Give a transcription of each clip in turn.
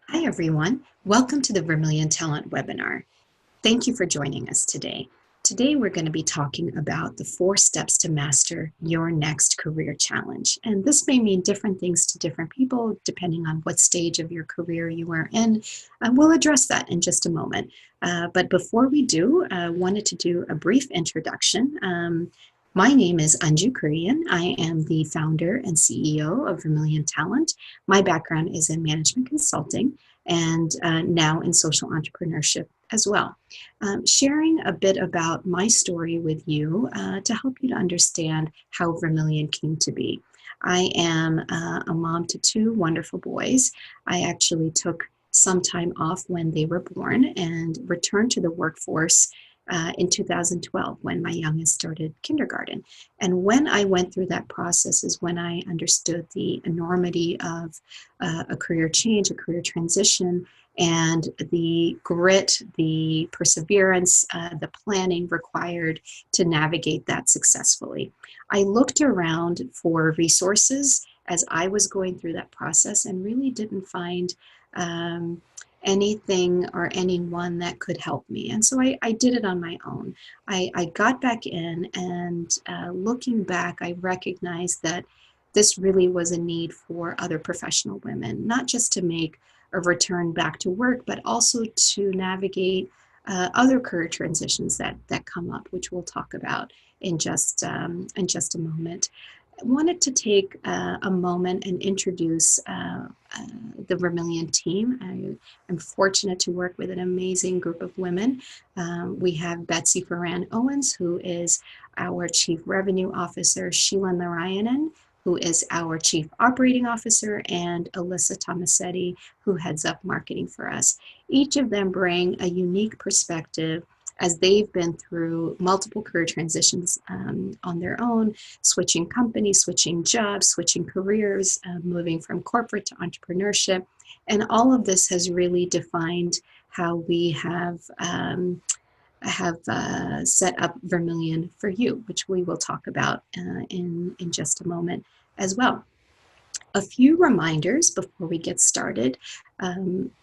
Hi, everyone. Welcome to the Vermilion Talent webinar. Thank you for joining us today. Today, we're going to be talking about the 4 steps to master your next career challenge. And this may mean different things to different people, depending on what stage of your career you are in. We'll address that in just a moment. But before we do, I wanted to do a brief introduction. My name is Anju Kurian. I am the founder and CEO of Vermilion Talent. My background is in management consulting and now in social entrepreneurship as well. Sharing a bit about my story with you to help you to understand how Vermilion came to be. I am a mom to 2 wonderful boys. I actually took some time off when they were born and returned to the workforce in 2012 when my youngest started kindergarten. And when I went through that process is when I understood the enormity of a career change, a career transition, and the grit, the perseverance, the planning required to navigate that successfully. I looked around for resources as I was going through that process and really didn't find anything or anyone that could help me. And so I did it on my own. I got back in, and looking back, I recognized that this really was a need for other professional women, not just to make a return back to work, but also to navigate other career transitions that come up, which we'll talk about in just a moment. I wanted to take a moment and introduce the Vermilion team. I'm fortunate to work with an amazing group of women. We have Betsy Ferran Owens, who is our Chief Revenue Officer, Sheila Narayanan, who is our Chief Operating Officer, and Alyssa Tomasetti, who heads up marketing for us. Each of them bring a unique perspective as they've been through multiple career transitions on their own, switching companies, switching jobs, switching careers, moving from corporate to entrepreneurship. And all of this has really defined how we have set up Vermilion for You, which we will talk about in just a moment as well. A few reminders before we get started.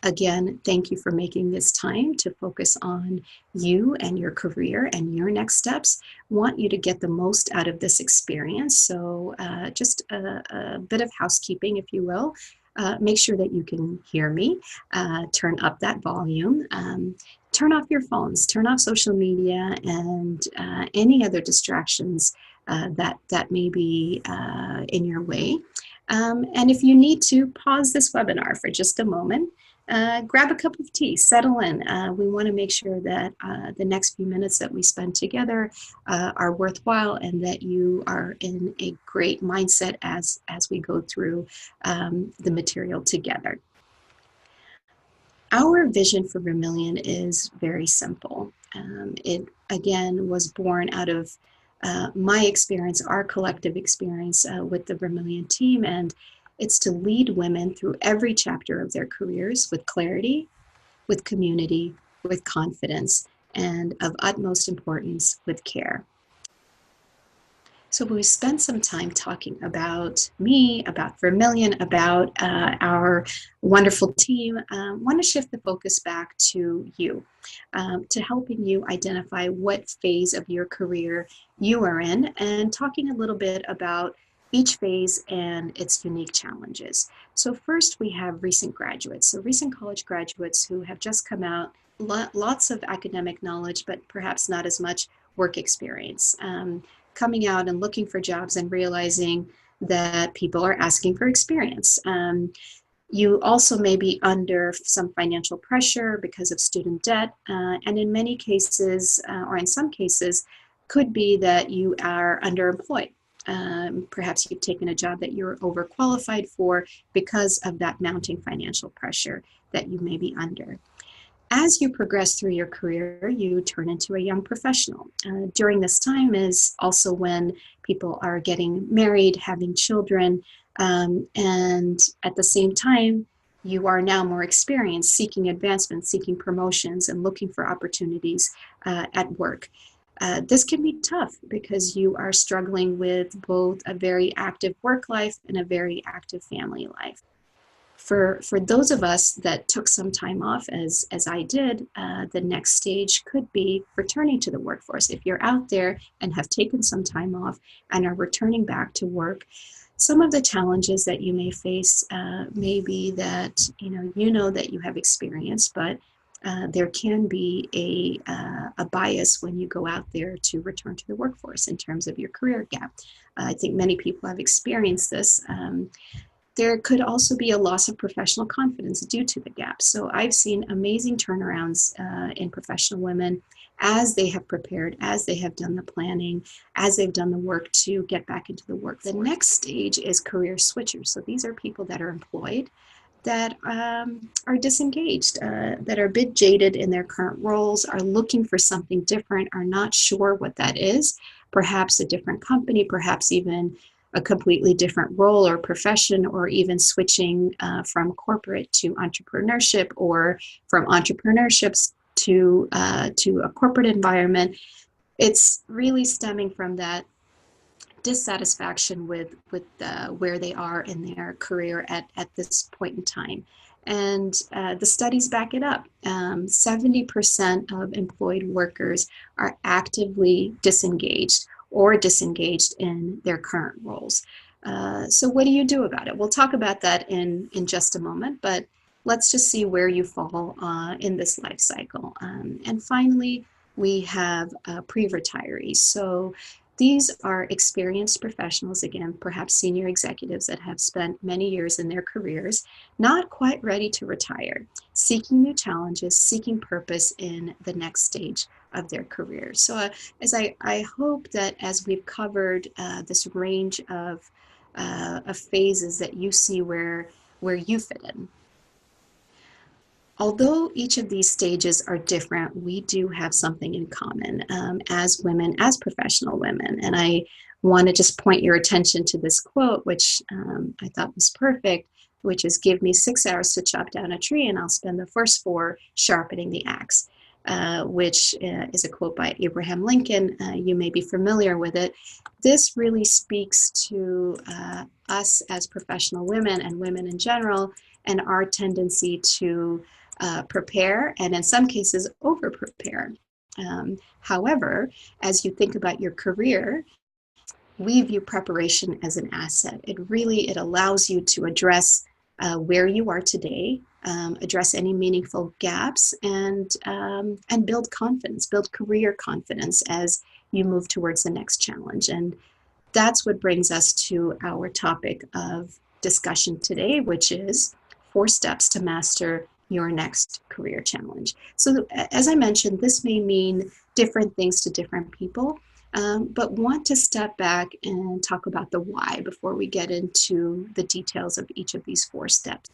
Again, thank you for making this time to focus on you and your career and your next steps. Want you to get the most out of this experience. So just a bit of housekeeping, if you will. Make sure that you can hear me. Turn up that volume. Turn off your phones. Turn off social media and any other distractions that may be in your way. And if you need to pause this webinar for just a moment, grab a cup of tea, settle in. We want to make sure that the next few minutes that we spend together are worthwhile and that you are in a great mindset as we go through the material together. Our vision for Vermilion is very simple. It, again, was born out of my experience, our collective experience with the Vermilion team, and it's to lead women through every chapter of their careers with clarity, with community, with confidence, and of utmost importance, with care. So we spent some time talking about me, about Vermilion, about our wonderful team. Want to shift the focus back to you, to helping you identify what phase of your career you are in, and talking a little bit about each phase and its unique challenges. So first, we have recent graduates. So recent college graduates who have just come out, lots of academic knowledge, but perhaps not as much work experience. Coming out and looking for jobs and realizing that people are asking for experience. You also may be under some financial pressure because of student debt, and in many cases, or in some cases, could be that you are underemployed. Perhaps you've taken a job that you're overqualified for because of that mounting financial pressure that you may be under. As you progress through your career, you turn into a young professional. During this time is also when people are getting married, having children, and at the same time, you are now more experienced, seeking advancement, seeking promotions, and looking for opportunities at work. This can be tough because you are struggling with both a very active work life and a very active family life. For those of us that took some time off, as I did, the next stage could be returning to the workforce. If you're out there and have taken some time off and are returning back to work, some of the challenges that you may face may be that you know that you have experience, but there can be a bias when you go out there to return to the workforce in terms of your career gap. I think many people have experienced this. There could also be a loss of professional confidence due to the gap. So I've seen amazing turnarounds in professional women as they have prepared, as they have done the planning, as they've done the work to get back into the workforce. The next stage is career switchers. So these are people that are employed that are disengaged, that are a bit jaded in their current roles, are looking for something different, are not sure what that is, perhaps a different company, perhaps even a completely different role or profession, or even switching from corporate to entrepreneurship, or from entrepreneurships to a corporate environment. It's really stemming from that dissatisfaction with where they are in their career at this point in time. And the studies back it up. 70% of employed workers are actively disengaged or disengaged in their current roles. So what do you do about it? We'll talk about that in just a moment, but let's just see where you fall in this life cycle. And finally, we have pre-retirees. So these are experienced professionals, again, perhaps senior executives that have spent many years in their careers, not quite ready to retire, seeking new challenges, seeking purpose in the next stage of their careers. So as I hope that as we've covered this range of phases, that you see where you fit in. Although each of these stages are different, we do have something in common as women, as professional women. And I want to just point your attention to this quote, which I thought was perfect, which is, "Give me 6 hours to chop down a tree and I'll spend the first 4 sharpening the axe," which is a quote by Abraham Lincoln. You may be familiar with it. This really speaks to us as professional women and women in general, and our tendency to prepare, and in some cases over prepare. However, as you think about your career, we view preparation as an asset. It allows you to address where you are today, address any meaningful gaps, and build confidence, build career confidence as you move towards the next challenge. And that's what brings us to our topic of discussion today, which is 4 steps to master your next career challenge. So as I mentioned, this may mean different things to different people, but want to step back and talk about the why before we get into the details of each of these 4 steps.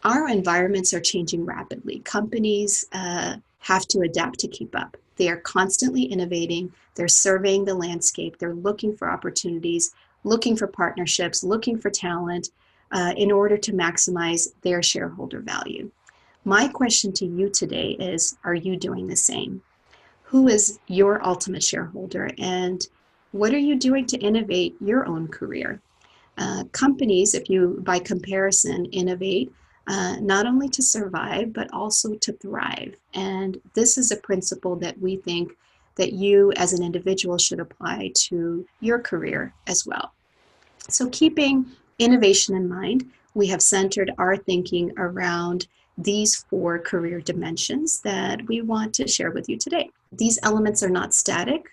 Our environments are changing rapidly. Companies have to adapt to keep up. They are constantly innovating. They're surveying the landscape. They're looking for opportunities, looking for partnerships, looking for talent in order to maximize their shareholder value. My question to you today is, are you doing the same? Who is your ultimate shareholder, and what are you doing to innovate your own career? Companies, if you, by comparison, innovate not only to survive, but also to thrive. And this is a principle that we think that you as an individual should apply to your career as well. So keeping innovation in mind, we have centered our thinking around these 4 career dimensions that we want to share with you today. These elements are not static.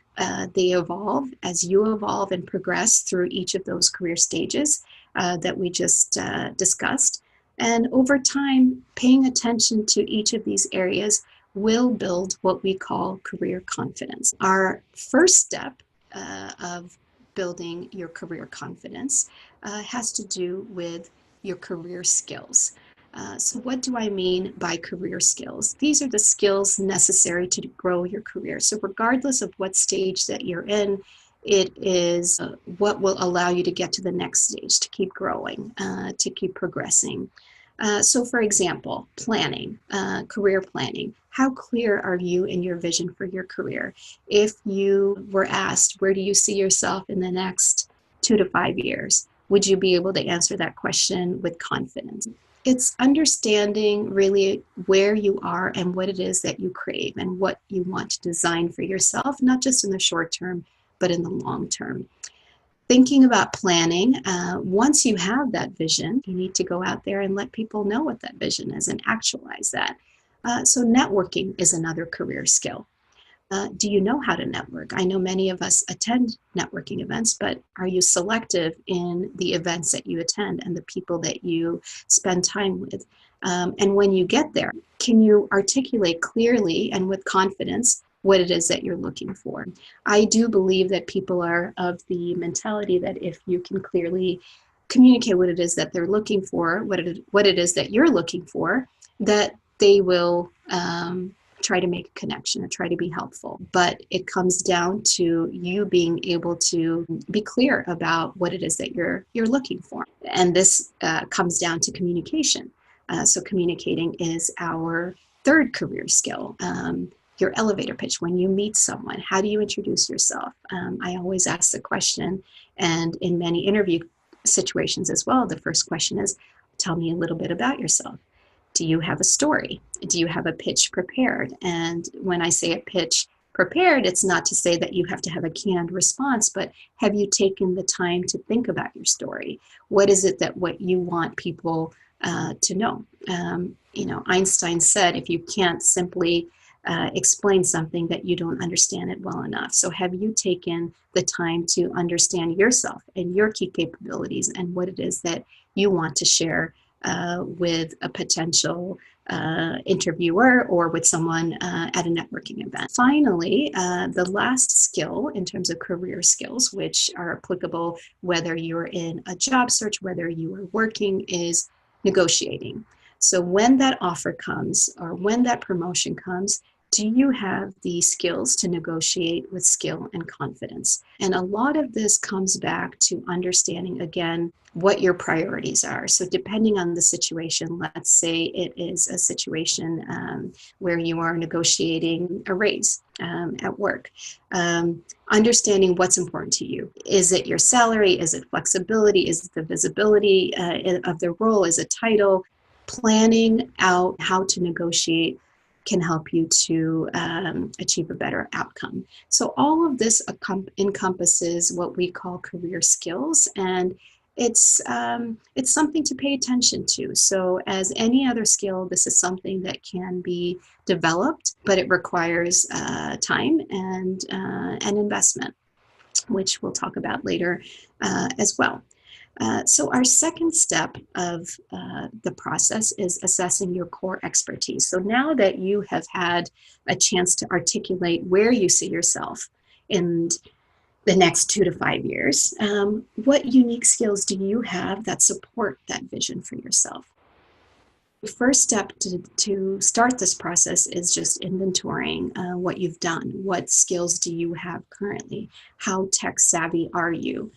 They evolve as you evolve and progress through each of those career stages that we just discussed. And over time, paying attention to each of these areas will build what we call career confidence. Our first step of building your career confidence has to do with your career skills. So what do I mean by career skills? These are the skills necessary to grow your career. So regardless of what stage that you're in, it is what will allow you to get to the next stage, to keep growing, to keep progressing. So for example, planning, career planning. How clear are you in your vision for your career? If you were asked, where do you see yourself in the next 2 to 5 years? Would you be able to answer that question with confidence? It's understanding really where you are and what it is that you crave and what you want to design for yourself, not just in the short term, but in the long term. Thinking about planning, once you have that vision, you need to go out there and let people know what that vision is and actualize that. So networking is another career skill. Do you know how to network? I know many of us attend networking events, but are you selective in the events that you attend and the people that you spend time with? And when you get there, can you articulate clearly and with confidence what it is that you're looking for? I do believe that people are of the mentality that if you can clearly communicate what it is that they're looking for, what it is that you're looking for, that they will try to make a connection or try to be helpful. But it comes down to you being able to be clear about what it is that you're looking for. And this comes down to communication. So communicating is our third career skill. Your elevator pitch when you meet someone. How do you introduce yourself? I always ask the question, and in many interview situations as well, the first question is, tell me a little bit about yourself. Do you have a story? Do you have a pitch prepared? And when I say a pitch prepared, it's not to say that you have to have a canned response, but have you taken the time to think about your story? What is it that what you want people to know? Einstein said, if you can't simply explain something, that you don't understand it well enough. So have you taken the time to understand yourself and your key capabilities and what it is that you want to share with a potential interviewer or with someone at a networking event? Finally, the last skill in terms of career skills, which are applicable whether you're in a job search, whether you are working, is negotiating. So when that offer comes or when that promotion comes, do you have the skills to negotiate with skill and confidence? And a lot of this comes back to understanding, again, what your priorities are. So depending on the situation, let's say it is a situation where you are negotiating a raise at work. Understanding what's important to you. Is it your salary? Is it flexibility? Is it the visibility of the role? Is it title? Planning out how to negotiate can help you to achieve a better outcome. So all of this encompasses what we call career skills, and it's something to pay attention to. So as any other skill, this is something that can be developed, but it requires time and investment, which we'll talk about later as well. So our second step of the process is assessing your core expertise. So now that you have had a chance to articulate where you see yourself in the next 2 to 5 years, what unique skills do you have that support that vision for yourself? The first step to start this process is just inventorying what you've done. What skills do you have currently? How tech savvy are you?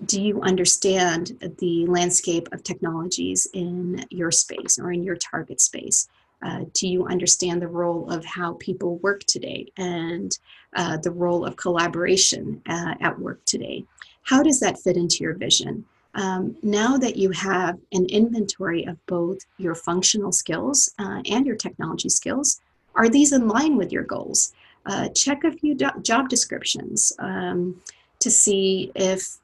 Do you understand the landscape of technologies in your space or in your target space? Do you understand the role of how people work today and the role of collaboration at work today? How does that fit into your vision? Now that you have an inventory of both your functional skills and your technology skills, are these in line with your goals? Check a few job descriptions to see if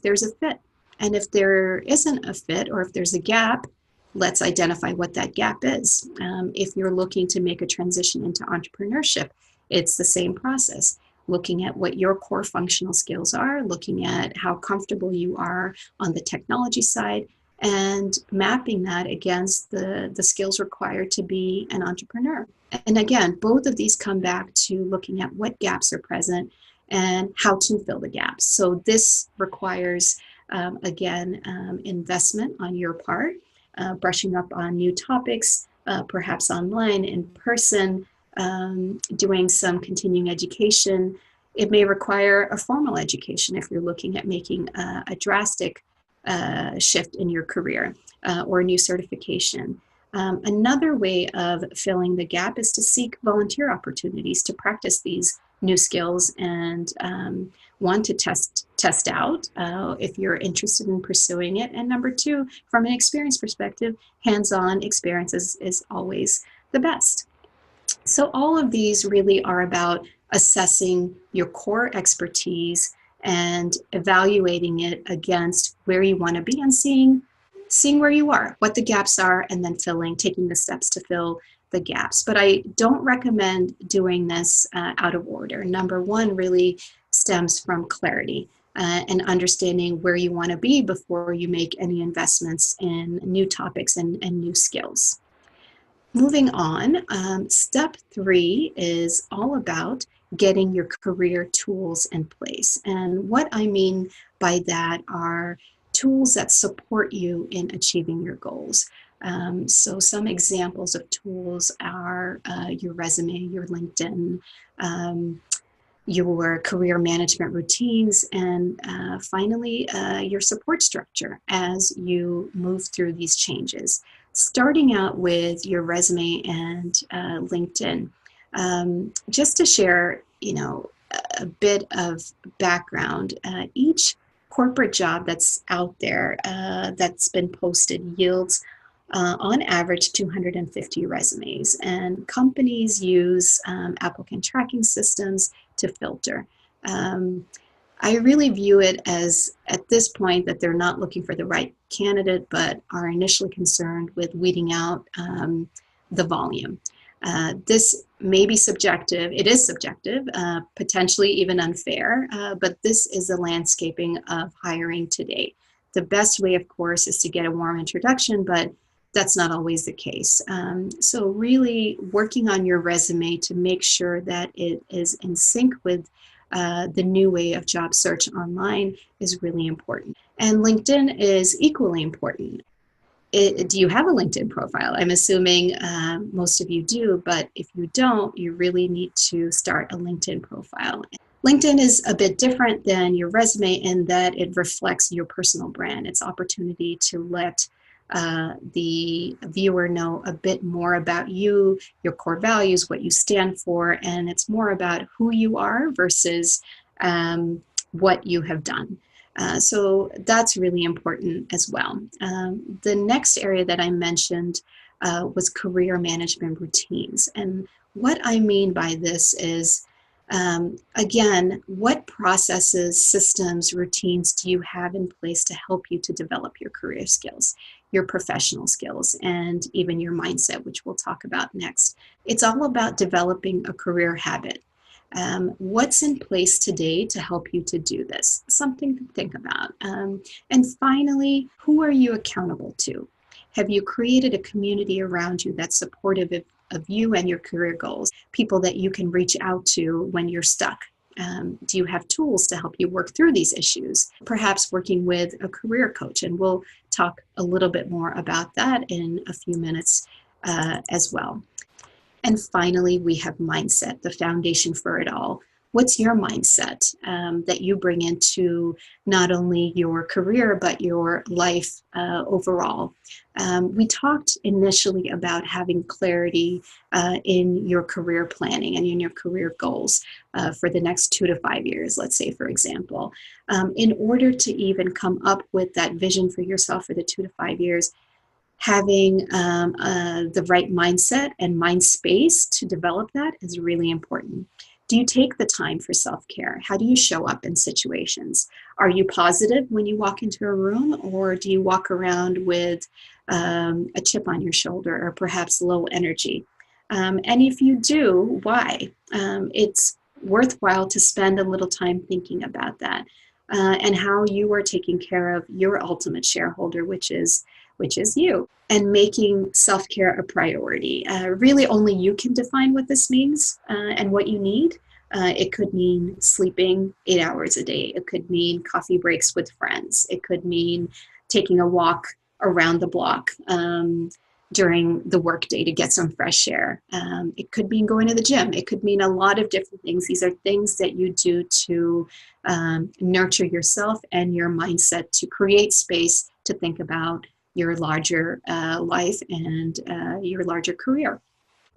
there's a fit. And if there isn't a fit or if there's a gap, let's identify what that gap is. If you're looking to make a transition into entrepreneurship, it's the same process. Looking at what your core functional skills are, looking at how comfortable you are on the technology side, and mapping that against the skills required to be an entrepreneur. And again, both of these come back to looking at what gaps are present and how to fill the gaps. So this requires, again, investment on your part, brushing up on new topics, perhaps online, in person, doing some continuing education. It may require a formal education if you're looking at making a drastic shift in your career or a new certification. Another way of filling the gap is to seek volunteer opportunities to practice these new skills and one, to test out if you're interested in pursuing it. And number two, from an experience perspective, hands-on experience is always the best. So all of these really are about assessing your core expertise and evaluating it against where you want to be and seeing where you are, what the gaps are, and then taking the steps to fill the gaps. But I don't recommend doing this out of order. Number one really stems from clarity and understanding where you want to be before you make any investments in new topics and new skills. Moving on, step 3 is all about getting your career tools in place. And what I mean by that are tools that support you in achieving your goals. So some examples of tools are your resume, your LinkedIn, your career management routines, and finally, your support structure as you move through these changes. Starting out with your resume and LinkedIn, just to share, a bit of background, each corporate job that's out there that's been posted yields on average 250 resumes, and companies use applicant tracking systems to filter. I really view it as, at this point, that they're not looking for the right candidate, but are initially concerned with weeding out the volume. This may be subjective. It is subjective, potentially even unfair, but this is the landscaping of hiring today. The best way, of course, is to get a warm introduction, but that's not always the case. So really working on your resume to make sure that it is in sync with the new way of job search online is really important. And LinkedIn is equally important. Do you have a LinkedIn profile? I'm assuming most of you do, but if you don't, you really need to start a LinkedIn profile. LinkedIn is a bit different than your resume in that it reflects your personal brand. It's opportunity to let the viewer know a bit more about you, your core values, what you stand for, and it's more about who you are versus what you have done. So that's really important as well. The next area that I mentioned was career management routines. And what I mean by this is, again, what processes, systems, routines do you have in place to help you to develop your career skills, your professional skills, and even your mindset, which we'll talk about next? It's all about developing a career habit. What's in place today to help you to do this? Something to think about. And finally, who are you accountable to? Have you created a community around you that's supportive of you and your career goals? People that you can reach out to when you're stuck? Do you have tools to help you work through these issues? Perhaps working with a career coach, and we'll talk a little bit more about that in a few minutes as well. And finally, we have mindset, the foundation for it all. What's your mindset that you bring into not only your career, but your life overall? We talked initially about having clarity in your career planning and in your career goals for the next 2 to 5 years, let's say, for example. In order to even come up with that vision for yourself for the 2 to 5 years, having the right mindset and mind space to develop that is really important. Do you take the time for self-care? How do you show up in situations? Are you positive when you walk into a room, or do you walk around with a chip on your shoulder or perhaps low energy? And if you do, why? It's worthwhile to spend a little time thinking about that and how you are taking care of your ultimate shareholder, which is you, and making self-care a priority. Really only you can define what this means and what you need. It could mean sleeping 8 hours a day. It could mean coffee breaks with friends. It could mean taking a walk around the block during the workday to get some fresh air. It could mean going to the gym. It could mean a lot of different things. These are things that you do to nurture yourself and your mindset, to create space to think about your larger life and your larger career.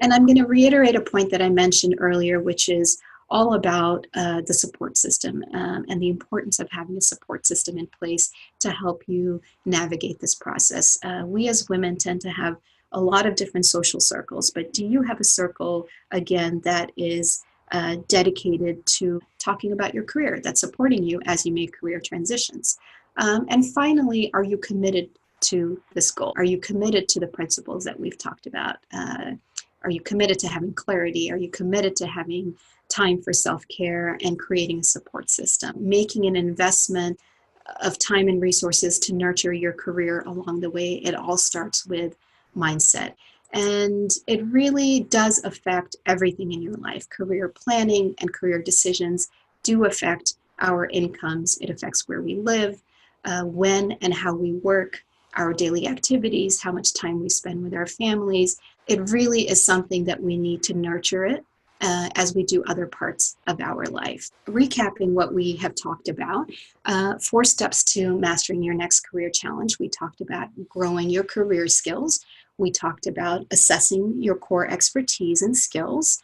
And I'm going to reiterate a point that I mentioned earlier, which is all about the support system and the importance of having a support system in place to help you navigate this process. We as women tend to have a lot of different social circles, but do you have a circle, again, that is dedicated to talking about your career, that's supporting you as you make career transitions? And finally, are you committed to this goal? Are you committed to the principles that we've talked about? Are you committed to having clarity? Are you committed to having time for self-care and creating a support system, making an investment of time and resources to nurture your career along the way? It all starts with mindset. And it really does affect everything in your life. Career planning and career decisions do affect our incomes. It affects where we live, when and how we work, our daily activities, how much time we spend with our families. It really is something that we need to nurture it as we do other parts of our life. Recapping what we have talked about, 4 steps to mastering your next career challenge. We talked about growing your career skills. We talked about assessing your core expertise and skills.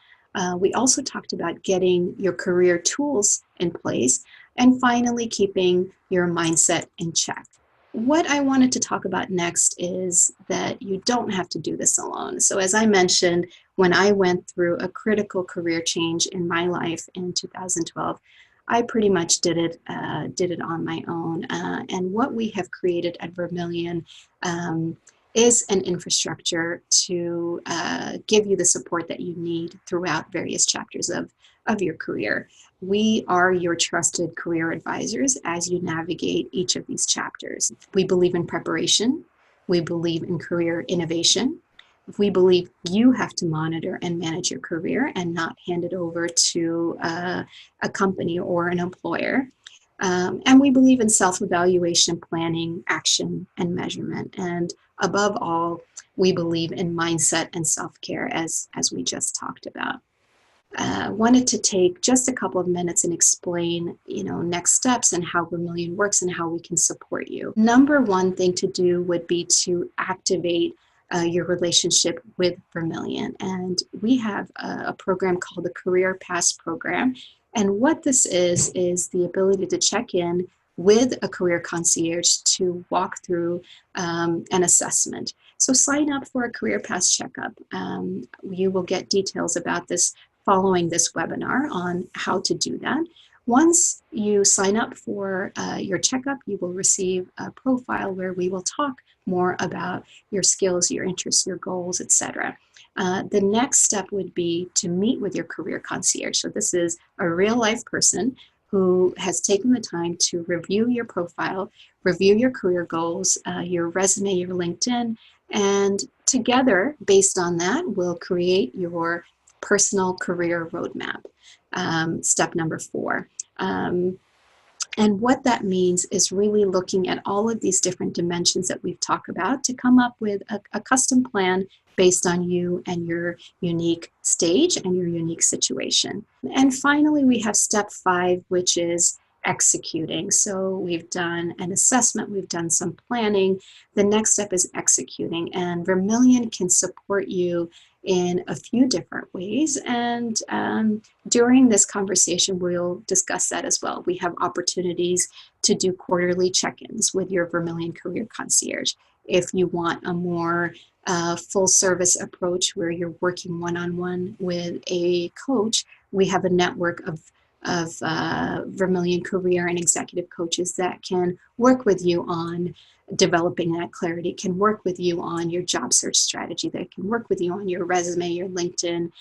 We also talked about getting your career tools in place. And finally, keeping your mindset in check. What I wanted to talk about next is that you don't have to do this alone. So as I mentioned, when I went through a critical career change in my life in 2012, I pretty much did it on my own. And what we have created at Vermilion is an infrastructure to give you the support that you need throughout various chapters of your career. We are your trusted career advisors as you navigate each of these chapters. We believe in preparation. We believe in career innovation. We believe you have to monitor and manage your career and not hand it over to a company or an employer. And we believe in self-evaluation, planning, action, and measurement. And above all, we believe in mindset and self-care, as we just talked about. Wanted to take just a couple of minutes and explain, next steps and how Vermilion works and how we can support you. Number one thing to do would be to activate your relationship with Vermilion. And we have a program called the Career Pass Program. And what this is the ability to check in with a career concierge to walk through an assessment. So sign up for a Career Pass checkup. You will get details about this following this webinar on how to do that. Once you sign up for your checkup, you will receive a profile where we will talk more about your skills, your interests, your goals, etc. The next step would be to meet with your career concierge. So this is a real life person who has taken the time to review your profile, review your career goals, your resume, your LinkedIn, and together, based on that, we'll create your personal career roadmap. Step number 4. And what that means is really looking at all of these different dimensions that we've talked about to come up with a custom plan based on you and your unique stage and your unique situation. And finally, we have step 5, which is executing. So we've done an assessment, we've done some planning. The next step is executing, and Vermilion can support you in a few different ways. And during this conversation, we'll discuss that as well. We have opportunities to do quarterly check-ins with your Vermilion Career Concierge. If you want a more full service approach where you're working one-on-one with a coach, we have a network of Vermilion career and executive coaches that can work with you on developing that clarity, can work with you on your job search strategy, that can work with you on your resume, your LinkedIn,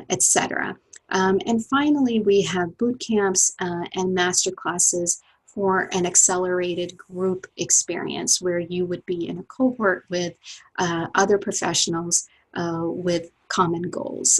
etc. And finally, we have boot camps and master classes for an accelerated group experience where you would be in a cohort with other professionals with common goals.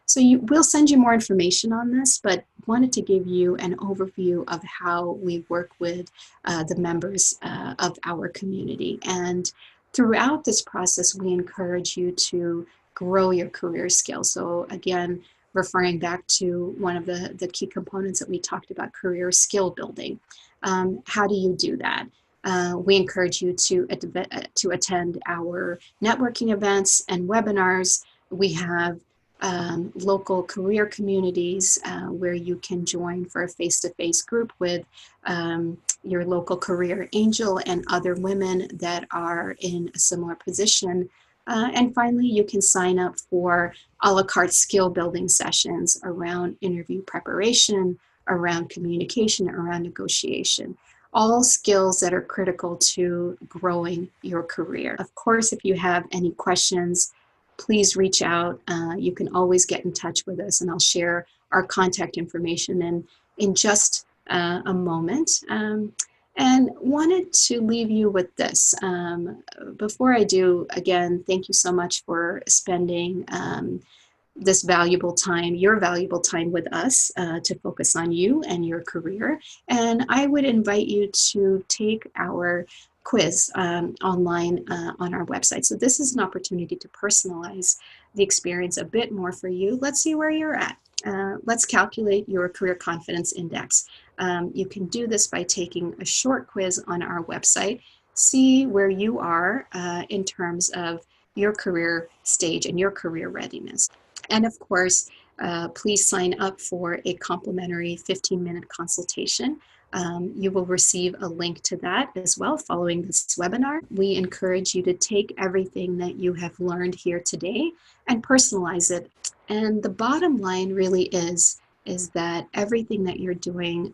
So we'll send you more information on this, but wanted to give you an overview of how we work with the members of our community. And throughout this process, we encourage you to grow your career skills. So again, referring back to one of the key components that we talked about, career skill building. How do you do that? We encourage you to attend our networking events and webinars. We have local career communities where you can join for a face-to-face group with your local career angel and other women that are in a similar position. And finally, you can sign up for a la carte skill building sessions around interview preparation, around communication, around negotiation. All skills that are critical to growing your career. Of course, if you have any questions, please reach out. You can always get in touch with us, and I'll share our contact information in just a moment. And wanted to leave you with this. Before I do, again, thank you so much for spending this valuable time, your valuable time with us to focus on you and your career. And I would invite you to take our quiz online on our website. So this is an opportunity to personalize the experience a bit more for you. Let's see where you're at. Let's calculate your career confidence index. You can do this by taking a short quiz on our website. See where you are in terms of your career stage and your career readiness. And of course, please sign up for a complimentary 15-minute consultation. You will receive a link to that as well following this webinar. We encourage you to take everything that you have learned here today and personalize it. And the bottom line really is that everything that you're doing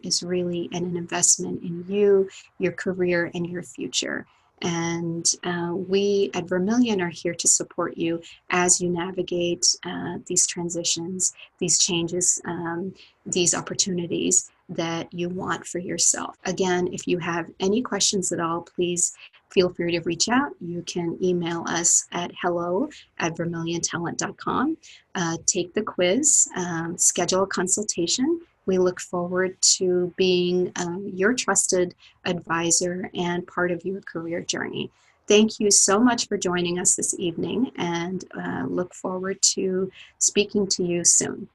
is really an investment in you, your career, and your future. And we at Vermilion are here to support you as you navigate these transitions, these changes, these opportunities that you want for yourself. Again, if you have any questions at all, please feel free to reach out. You can email us at hello@vermiliontalent.com. Take the quiz, schedule a consultation. We look forward to being your trusted advisor and part of your career journey. Thank you so much for joining us this evening, and look forward to speaking to you soon.